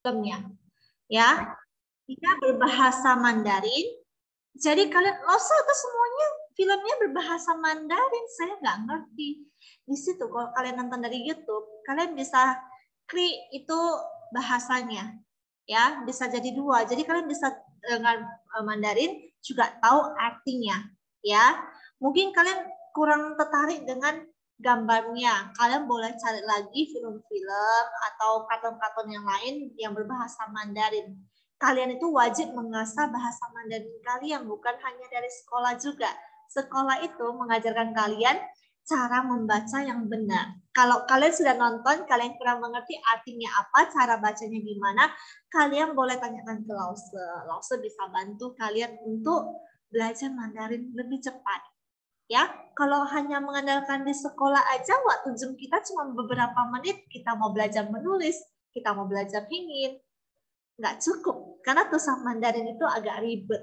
filmnya. Ya, dia berbahasa Mandarin. Jadi kalian itu semuanya filmnya berbahasa Mandarin. Saya nggak ngerti. Di situ kalau kalian nonton dari YouTube, kalian bisa klik itu bahasanya. Ya, bisa jadi dua. Jadi kalian bisa dengan Mandarin juga tahu artinya. Ya, mungkin kalian kurang tertarik dengan gambarnya. Kalian boleh cari lagi film-film atau kartun-kartun yang lain yang berbahasa Mandarin. Kalian itu wajib mengasah bahasa Mandarin kalian, bukan hanya dari sekolah juga. Sekolah itu mengajarkan kalian cara membaca yang benar. Kalau kalian sudah nonton, kalian kurang mengerti artinya apa, cara bacanya gimana, kalian boleh tanyakan ke Lause. Lause bisa bantu kalian untuk belajar Mandarin lebih cepat. Ya, kalau hanya mengandalkan di sekolah aja, waktu Zoom kita cuma beberapa menit, kita mau belajar menulis, kita mau belajar pinyin, nggak cukup, karena tulisan Mandarin itu agak ribet,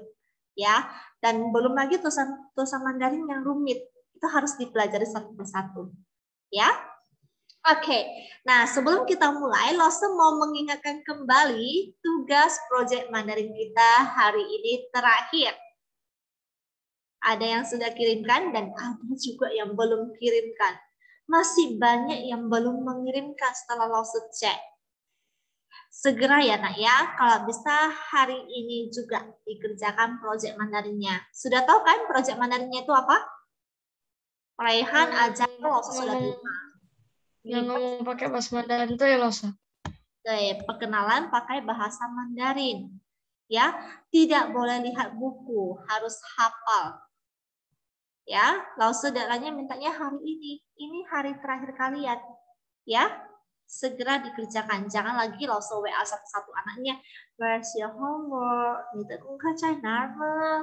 ya, dan belum lagi tulisan Mandarin yang rumit, itu harus dipelajari satu persatu, ya. Oke, nah sebelum kita mulai, Lose mau mengingatkan kembali tugas proyek Mandarin kita hari ini terakhir. Ada yang sudah kirimkan dan ada juga yang belum kirimkan. Masih banyak yang belum mengirimkan setelah Lause cek. Segera ya nak ya, kalau bisa hari ini juga dikerjakan proyek Mandarinnya. Sudah tahu kan proyek Mandarinnya itu apa? Raihan aja Lause sudah terima. Yang ngomong pakai bahasa Mandarin itu ya Lause. Perkenalan pakai bahasa Mandarin. Ya, tidak boleh lihat buku, harus hafal. Ya, Lause daerahnya mintanya hari ini. Ini hari terakhir kalian. Ya, segera dikerjakan. Jangan lagi Lause WA satu-satu anaknya. Where's your homework?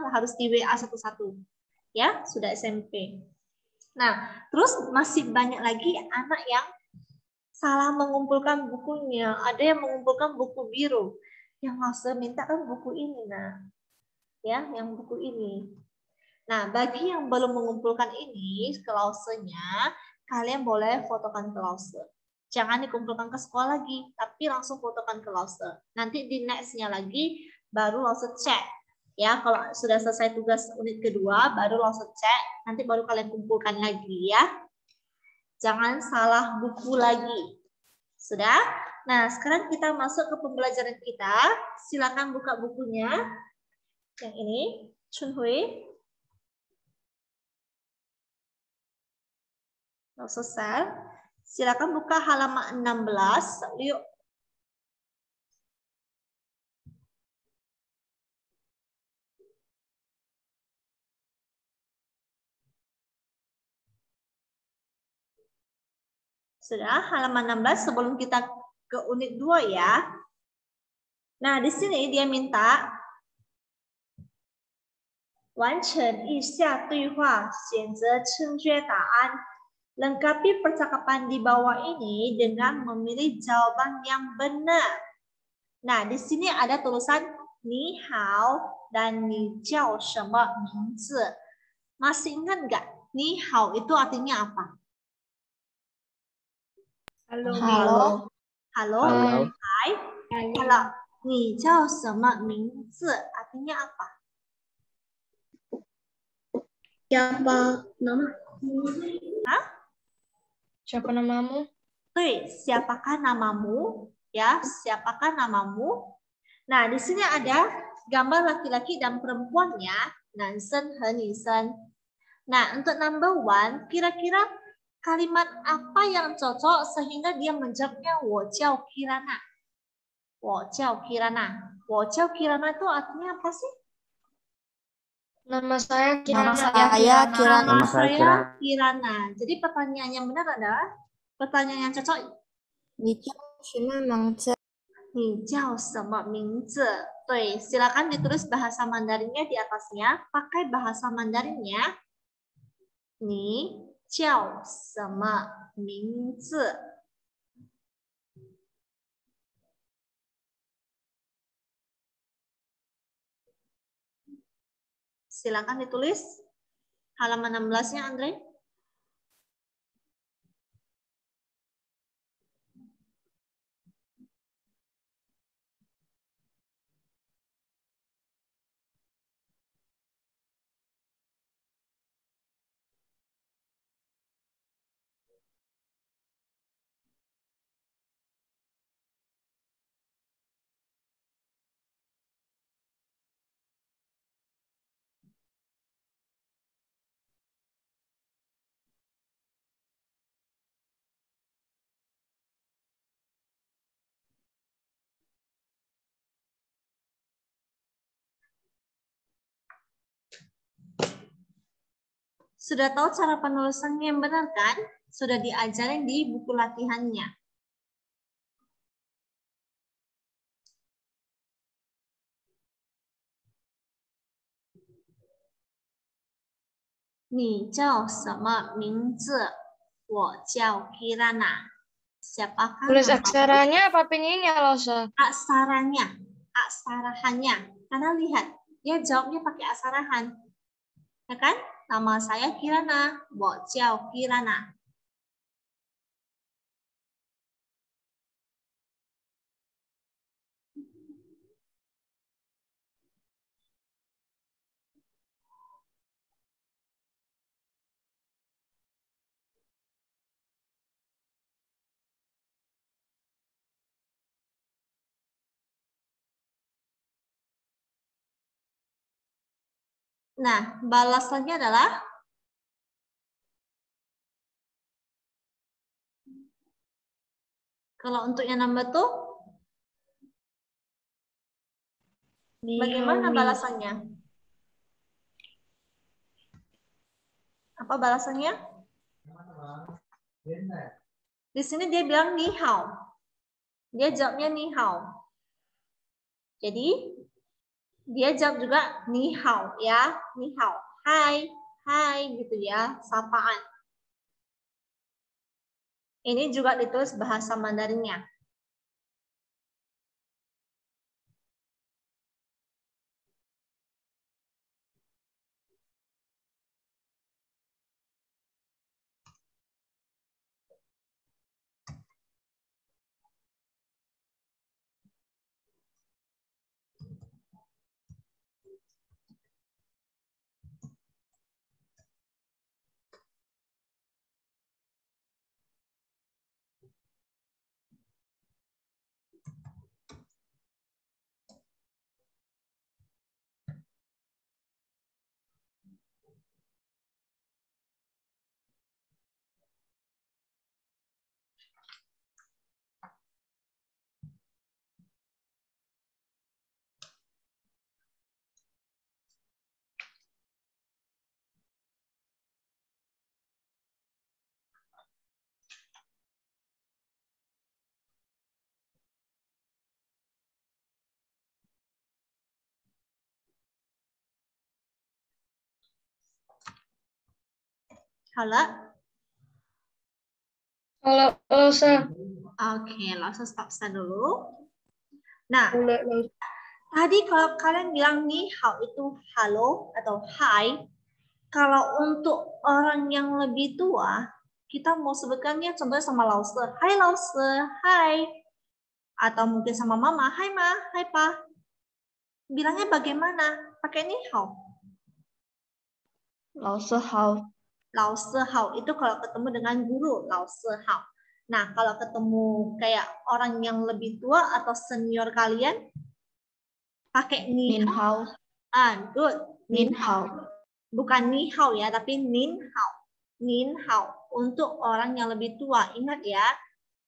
Harus di WA satu-satu. Ya, sudah SMP. Nah, terus masih banyak lagi anak yang salah mengumpulkan bukunya. Ada yang mengumpulkan buku biru. Yang Lause minta kan buku ini, nah. Ya, yang buku ini. Nah, bagi yang belum mengumpulkan ini ke Lause-nya, kalian boleh fotokan ke Lause. Jangan dikumpulkan ke sekolah lagi, tapi langsung fotokan ke Lause. Nanti di next-nya lagi, baru Lause cek. Ya, kalau sudah selesai tugas unit kedua, baru Lause cek. Nanti baru kalian kumpulkan lagi ya. Jangan salah buku lagi. Sudah? Nah, sekarang kita masuk ke pembelajaran kita. Silakan buka bukunya. Yang ini, Chunhui. Selesai. Silakan buka halaman 16. Yuk. Sudah, halaman 16 sebelum kita ke unit 2 ya. Nah, di sini dia minta lengkapi percakapan di bawah ini dengan memilih jawaban yang benar. Nah, di sini ada tulisan ni hao dan ni jiao shema mingzi. Masih ingat nggak? Ni hao itu artinya apa? Halo. Halo. Halo. Hai. Hai. Kalau ni jiao shema mingzi artinya apa? Siapa nama? Hah? Siapa namamu? Siapakah namamu? Ya, siapakah namamu? Nah, di sini ada gambar laki-laki dan perempuannya, nansen dan nisen. Nah, untuk number 1, kira-kira kalimat apa yang cocok sehingga dia menjawabnya wo jiao Kirana? Wo jiao Kirana. Wo jiao Kirana itu artinya apa sih? Nama saya Kirana. Nama saya Kirana. Jadi pertanyaan yang benar adalah, pertanyaan yang cocok, ni jiao sema mingzi. Silakan ditulis bahasa Mandarinnya di atasnya. Pakai bahasa Mandarinnya. Ni jiao sema mingzi. Silakan ditulis halaman 16-nya, Andre. Sudah tahu cara penulisannya yang benar kan? Sudah diajarin di buku latihannya. Ni jiao sema mingzi? Wo jiao Kirana. Siapakah Tulis namamu? aksaranya apa pinginnya, Losa? Aksaranya, aksarahannya. Karena lihat, dia jawabnya pakai aksarahan. Ya kan? Nama saya Kirana, Wo jiao Kirana. Nah, balasannya adalah kalau untuk yang number 2, bagaimana balasannya? Apa balasannya? Di sini dia bilang ni hao. Dia jawabnya ni hao. Jadi dia jawab juga ni hao ya, ni hao. Hai, hai gitu ya, sapaan. Ini juga ditulis bahasa Mandarinnya. Halo? Halo, Losa. Oke, langsung stop dulu. Nah, Boleh, Losa. tadi kalau kalian bilang ni hao itu halo atau hai, kalau untuk orang yang lebih tua, kita mau sebutkannya contohnya sama Lause. Hai Lause, hai. Atau mungkin sama mama, hai ma, hai pa. Bilangnya bagaimana? Pakai ni hao. Lause hao. Lause hao itu kalau ketemu dengan guru, Lause hao. Nah, kalau ketemu kayak orang yang lebih tua atau senior kalian, pakai ni hao. Good. Nin hao. Bukan ni hao ya, tapi nin hao. Nin hao untuk orang yang lebih tua. Ingat ya,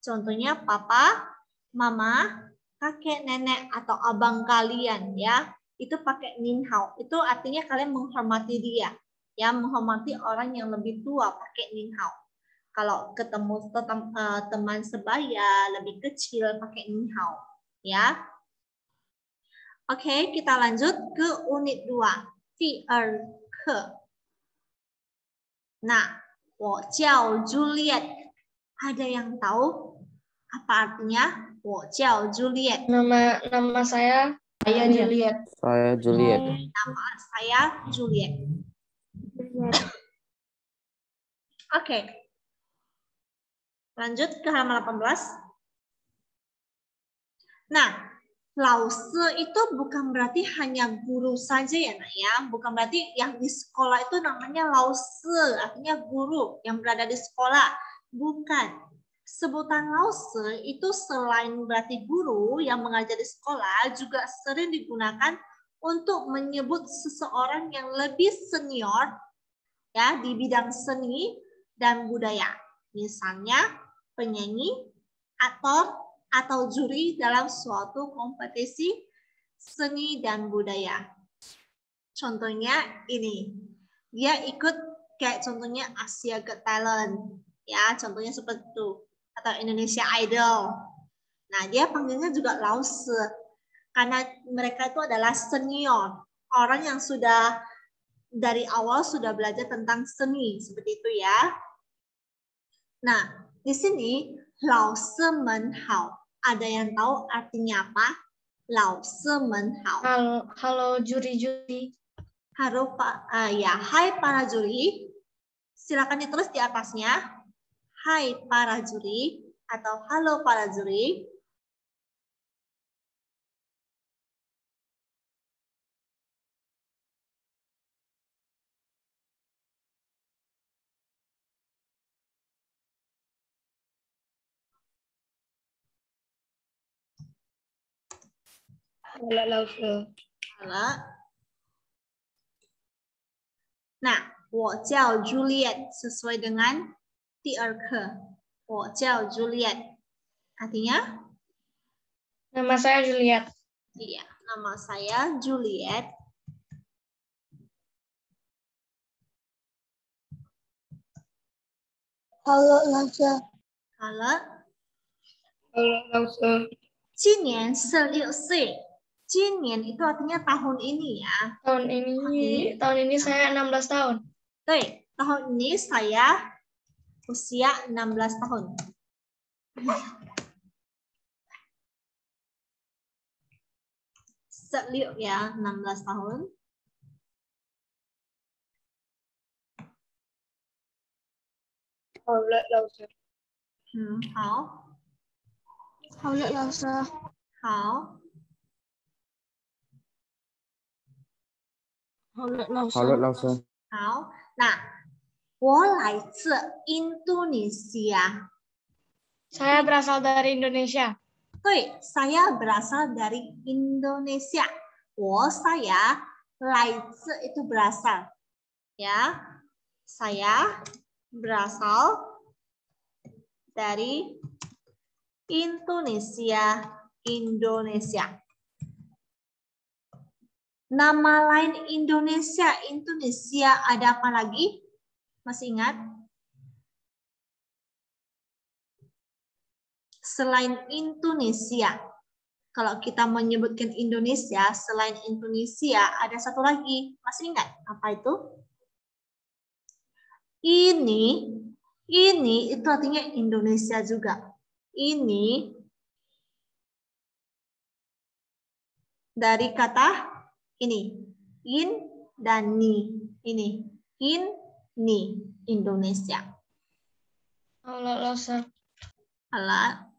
contohnya papa, mama, kakek, nenek, atau abang kalian ya. Itu pakai nin hao. Itu artinya kalian menghormati dia. Ya, menghormati orang yang lebih tua pakai nin hao. Kalau ketemu teman sebaya lebih kecil pakai nin hao. Ya. Oke, kita lanjut ke unit 2. 第二课. Nah, 我叫 Juliet. Ada yang tahu apa artinya 我叫 Juliet? Nama saya Juliet. Saya Juliet. Nama saya Juliet. Oke. Lanjut ke halaman 18. Nah, Lause itu bukan berarti hanya guru saja ya nak ya. Bukan berarti yang di sekolah itu namanya Lause, artinya guru yang berada di sekolah. Bukan. Sebutan Lause itu selain berarti guru yang mengajar di sekolah, juga sering digunakan untuk menyebut seseorang yang lebih senior ya di bidang seni dan budaya. Misalnya penyanyi, aktor, atau juri dalam suatu kompetisi seni dan budaya. Contohnya ini, dia ikut Kayak contohnya Asia Got Talent. Ya, contohnya seperti itu. Atau Indonesia Idol. Nah, dia panggilnya juga Lause. Karena mereka itu adalah senior. Orang yang sudah dari awal sudah belajar tentang seni. Seperti itu ya. Nah, di sini Lause menhao. Ada yang tahu artinya apa? Lause menhao. Halo juri-juri. Halo Pak, ya, hai para juri. Silakan ditulis di atasnya. Hai para juri atau halo para juri. Halo Lause. Halo. Nah, 我叫 Juliet sesuai dengan 第二课。我叫 Juliet. Artinya? Nama saya Juliet. Iya, nama saya Juliet. Halo Lause. Halo. Halo Lause. 今年16岁. 今年 itu artinya tahun ini ya. Tahun ini saya 16 tahun. 对, tahun ini saya usia 16 tahun. Seliu ya, 16 tahun. Halo Lause. 好。好了，老师。好。好了，老师。好了，老师。好，那我来自印度尼西亚。 Saya berasal dari Indonesia. 对, saya berasal dari Indonesia. Saya 来自 itu berasal. Ya, saya berasal dari Indonesia. Indonesia. Nama lain Indonesia ada apa lagi? Masih ingat? Selain Indonesia. Kalau kita menyebutkan Indonesia, selain Indonesia ada satu lagi. Masih ingat? Apa itu? Ini itu artinya Indonesia juga. Ini dari kata ini. In dan ni. Ini. Ni. Indonesia. Halo, Lause. Halo.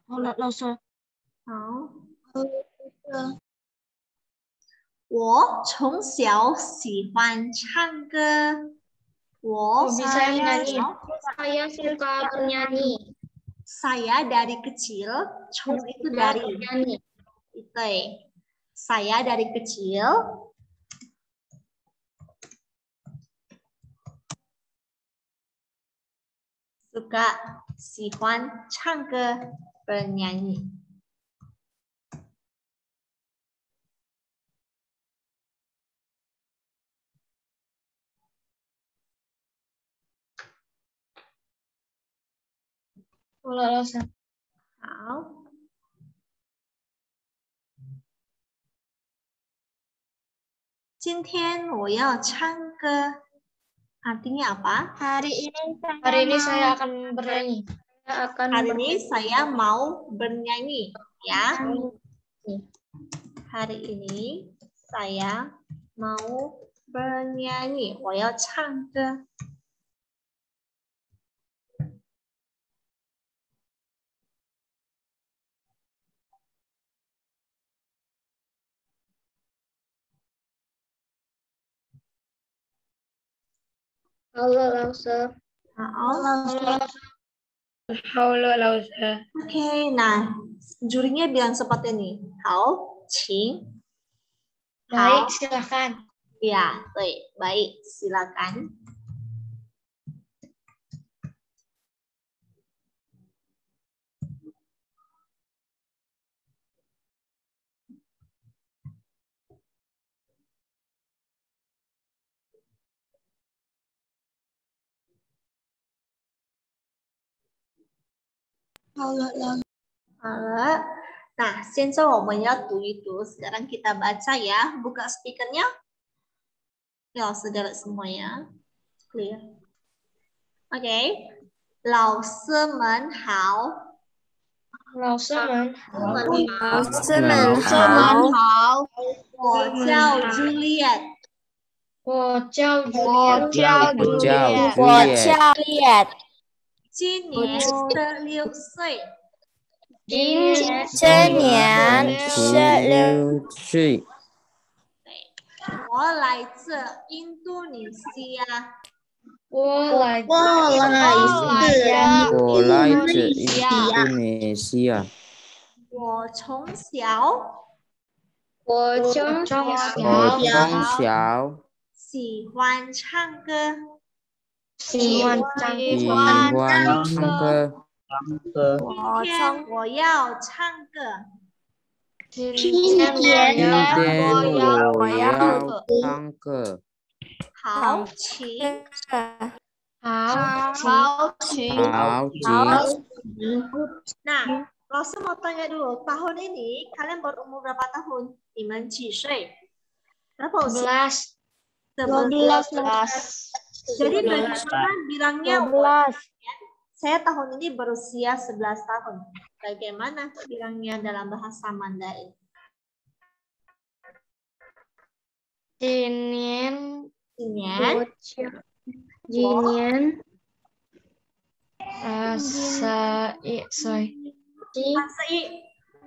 Halo, Lause. 好。我从小喜欢唱歌。 Saya suka bernyanyi. Saya dari kecil, Chong itu dari. Itu. Saya dari kecil suka 喜欢唱歌 bernyanyi. Halo, Lause. 好。今天我要唱歌 artinya apa? Hari ini saya akan bernyanyi. Hari ini saya mau bernyanyi, ya. Hari ini saya mau bernyanyi. 我要唱歌. Halo, Lause. Halo, Lause. Oke, nah jurinya bilang seperti ini. Hao, Qing. Baik, silakan. Ya, baik, silakan. Nah, 现在我们要读一读. Sekarang kita baca ya. Buka speakernya. Ya, sudah semua ya. Clear. Oke. 老师们好。老师们好，老师们好，我叫 Juliet。我叫 Juliet， 今年16岁。今年16岁。我来自印度尼西亚。我来自印度尼西亚。我从小喜欢唱歌。喜欢唱歌。今天我要唱歌。今天我要唱歌。好，请。Nah, Rosa mau tanya dulu, tahun ini kalian berumur berapa tahun? 你们几岁? Berapa usia? 11. Jadi bagaimana bilangnya? 12. Saya tahun ini berusia 11 tahun. Bagaimana bilangnya dalam bahasa Mandarin? 今年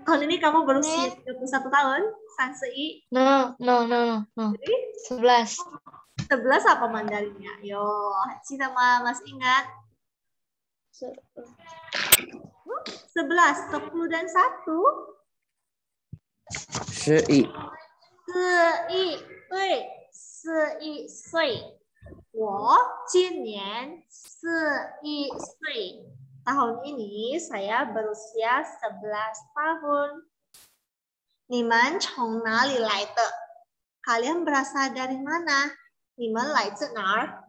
tahun ini kamu berusia 31 tahun? Sansei? No. 11. 11 apa Mandarinnya? Yo, Cina masih ingat? 11, 10 dan 1? 11岁。我今年11岁。Tahun ini saya berusia 11 tahun. 你们从哪里来的? Kalian berasal dari mana? 你们来自哪儿?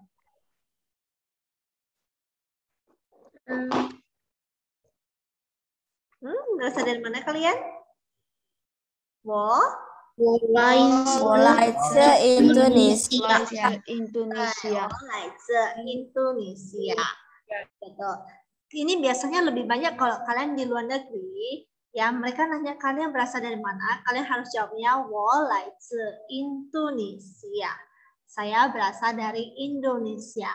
Berasal dari mana kalian? 我来自印度尼西亚。Betul. Ini biasanya lebih banyak kalau kalian di luar negeri, ya mereka nanya kalian berasal dari mana, kalian harus jawabnya 我来自印度尼西亚. Saya berasal dari Indonesia.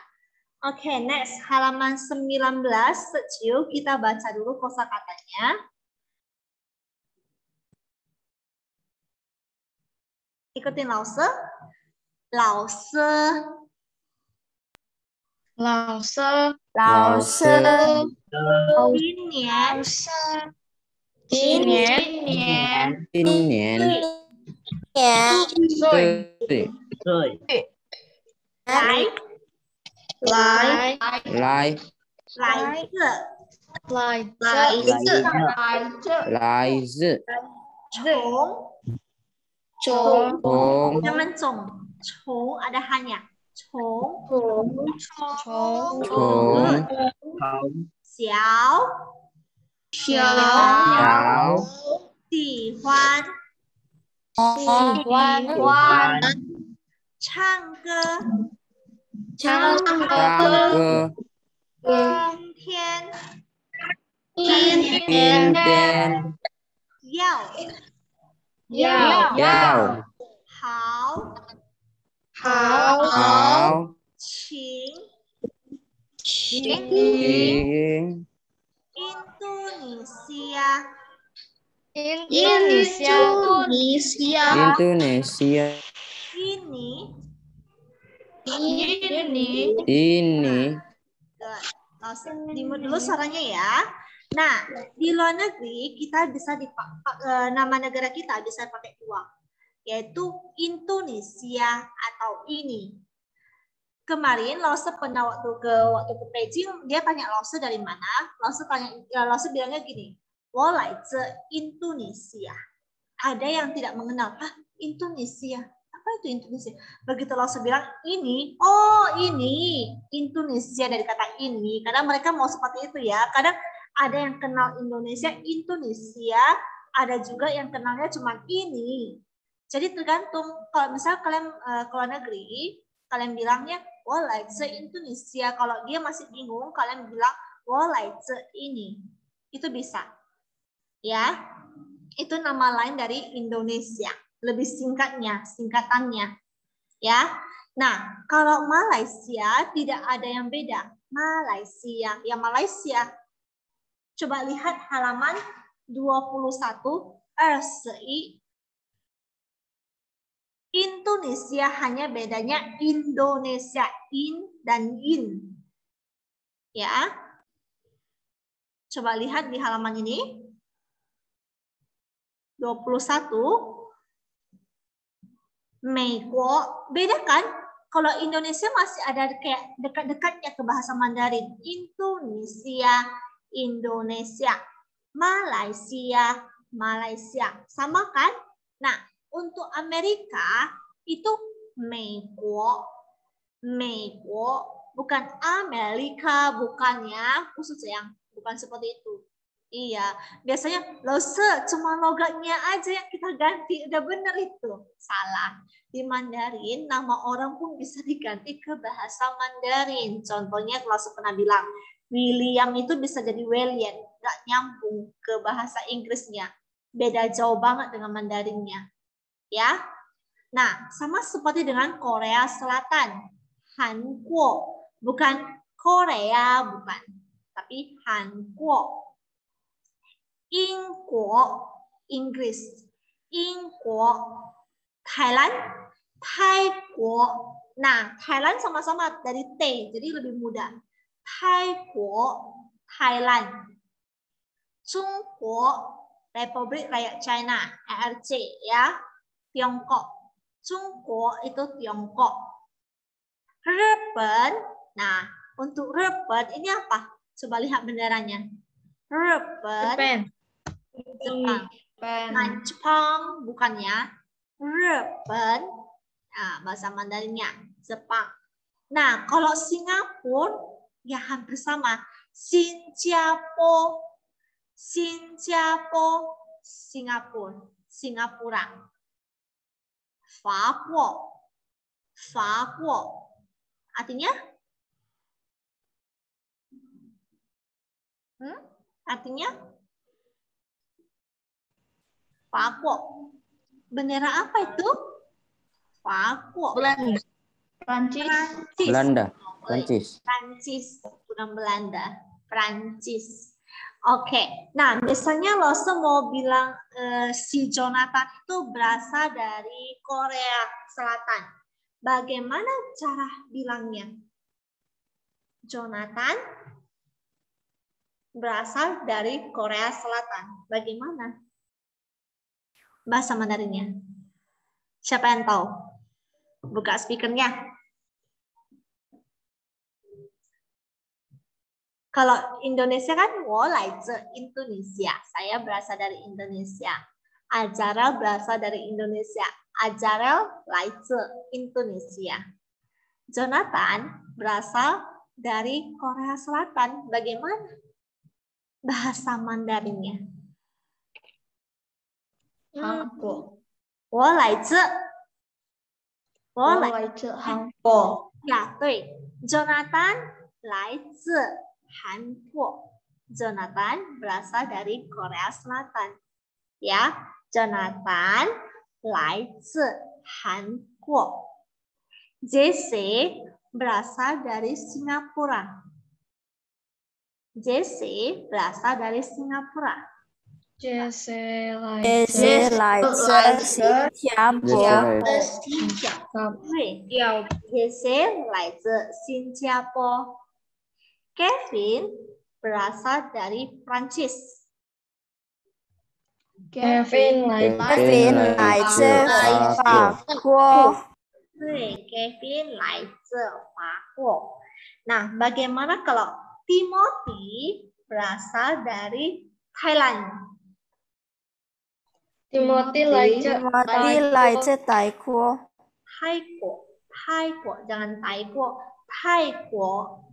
Oke, next halaman 19, Sejiu, kita baca dulu kosakatanya. Ikutin Lause.今年来自 Jangan cong. Cong ada hanya. Cong. Xiao.喜欢。唱歌。今天。要。好。请。印度尼西亚。ini. Dimut dulu suaranya ya. Nah, di luar negeri kita bisa nama negara kita bisa pakai dua, yaitu Indonesia atau ini. Kemarin Lause pernah waktu ke Beijing, dia tanya Lause dari mana. Lause bilangnya gini, 我来自 Indonesia. Ada yang tidak mengenal, Indonesia. Apa itu Indonesia? Begitu Lause bilang ini, oh ini Indonesia dari kata ini. Kadang mereka mau seperti itu ya. Kadang Ada yang kenal Indonesia, ada juga yang kenalnya cuma ini. Jadi tergantung, kalau misalnya kalian ke luar negeri, kalian bilangnya, 我来自 Indonesia. Kalau dia masih bingung, kalian bilang, 我来自 ini. Itu bisa. Ya, itu nama lain dari Indonesia. Lebih singkatannya. Ya. Nah, kalau Malaysia tidak ada yang beda. Malaysia. Ya, Malaysia. Coba lihat halaman 21 RCI. Indonesia hanya bedanya Indonesia in dan in. Ya. Coba lihat di halaman ini. 21. 美国. Beda kan? Kalau Indonesia masih ada kayak dekat-dekatnya ke bahasa Mandarin. Indonesia. Malaysia. Sama kan? Nah, untuk Amerika itu 美国. Bukan Amerika, bukannya khusus yang bukan seperti itu. Iya, biasanya lose cuma logatnya aja yang kita ganti, udah bener itu. Salah. Di Mandarin nama orang pun bisa diganti ke bahasa Mandarin. Contohnya kalau saya pernah bilang William itu bisa jadi William, nggak nyambung ke bahasa Inggrisnya. Beda jauh banget dengan Mandarinnya. Ya. Nah, sama seperti dengan Korea Selatan. Hankuo, bukan Korea, bukan. Tapi Hankuo. Inguo, Inggris. Inguo, Thailand. Thaiguo. Nah, Thailand sama-sama dari T, jadi lebih mudah. Thaiguo, Thailand. Chungguo, Republik Rakyat China, RC ya. Tiongkok. Chungguo itu Tiongkok.日本. Nah, untuk 日本ini apa? Coba lihat benderanya. 日本. Jepang. Nah, Jepang bukannya. 日本. Nah, bahasa Mandarinnya Jepang. Nah, kalau Singapura ya hampir sama. Singapura. Faguo. Artinya? Artinya? Faguo. Bendera apa itu? Faguo. Belanda. Prancis. Bukan Belanda. Prancis. Oke. Nah, misalnya lo mau bilang si Jonathan itu berasal dari Korea Selatan. Bagaimana cara bilangnya? Jonathan berasal dari Korea Selatan. Bagaimana bahasa Mandarinnya? Siapa yang tahu? Buka speakernya. Kalau Indonesia kan, 我来自 Indonesia. Saya berasal dari Indonesia. Ajarel berasal dari Indonesia. Ajarel 来自 Indonesia. Jonathan berasal dari Korea Selatan. Bagaimana bahasa Mandarinnya? Hanko. 我来自 Hanko. Ya, 对。Jonathan 来自 Hanko. Jonathan berasal dari Korea Selatan. Ya, Jonathan 来自 Hanko. Jesse berasal dari Singapura. Jesse berasal dari Singapura. Jesse 来自新加坡。对，Jesse 来自新加坡。Kevin berasal dari Prancis. Kevin 来自法国。对，Kevin 来自法国。Nah, bagaimana kalau Timothy berasal dari Thailand? Timothy 来自泰国。泰国 jangan Taiwan. Taiwan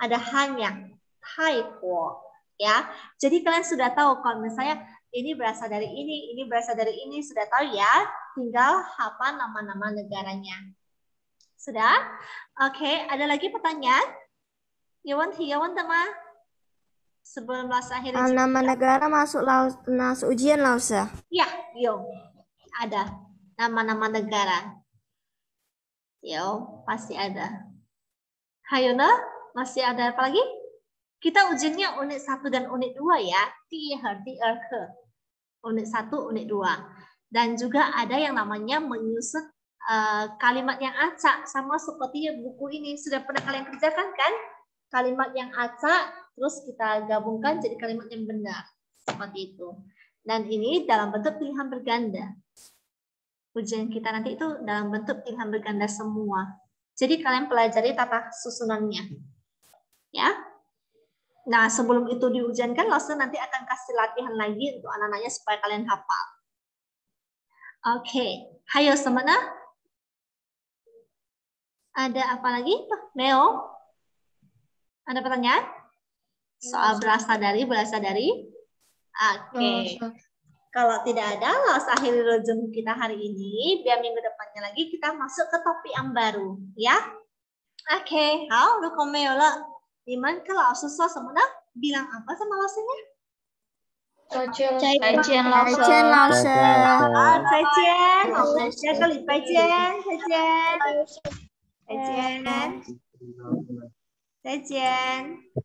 ada hanya Taiwan Ya, jadi kalian sudah tahu kalau misalnya ini berasal dari ini berasal dari ini, sudah tahu ya. Tinggal hafal nama-nama negaranya. Sudah? Oke, ada lagi pertanyaan? Teman. Sebelum Lasa akhirnya. Nama negara masuk ujian, Lasa. Ya, ada nama-nama negara. Pasti ada. Hayona, masih ada apa lagi? Kita ujiannya unit 1 dan unit 2 ya. Ke. Unit 1, unit 2. Dan juga ada yang namanya menyusun kalimat yang acak. Sama seperti buku ini. Sudah pernah kalian kerjakan kan? Kalimat yang acak, terus kita gabungkan jadi kalimat yang benar. Seperti itu. Dan ini dalam bentuk pilihan berganda. Ujian kita nanti itu dalam bentuk pilihan berganda semua. Jadi kalian pelajari tata susunannya. Ya. Nah, sebelum itu diujiankan, Lasa nanti akan kasih latihan lagi untuk anak-anaknya supaya kalian hafal. Oke. Hayo semana? Ada apa lagi? Meo? Ada pertanyaan? Soal berasal dari? Oke. Kalau tidak ada, Lasa akhiri Zoom kita hari ini. Biar minggu depannya lagi kita masuk ke topik yang baru. Ya? Oke. Hao, lu Meo lah. Iman kalau susah semuanya bilang apa sama Lasanya? 再见，再见，老师。再见，我们下个礼拜见，再见，再见。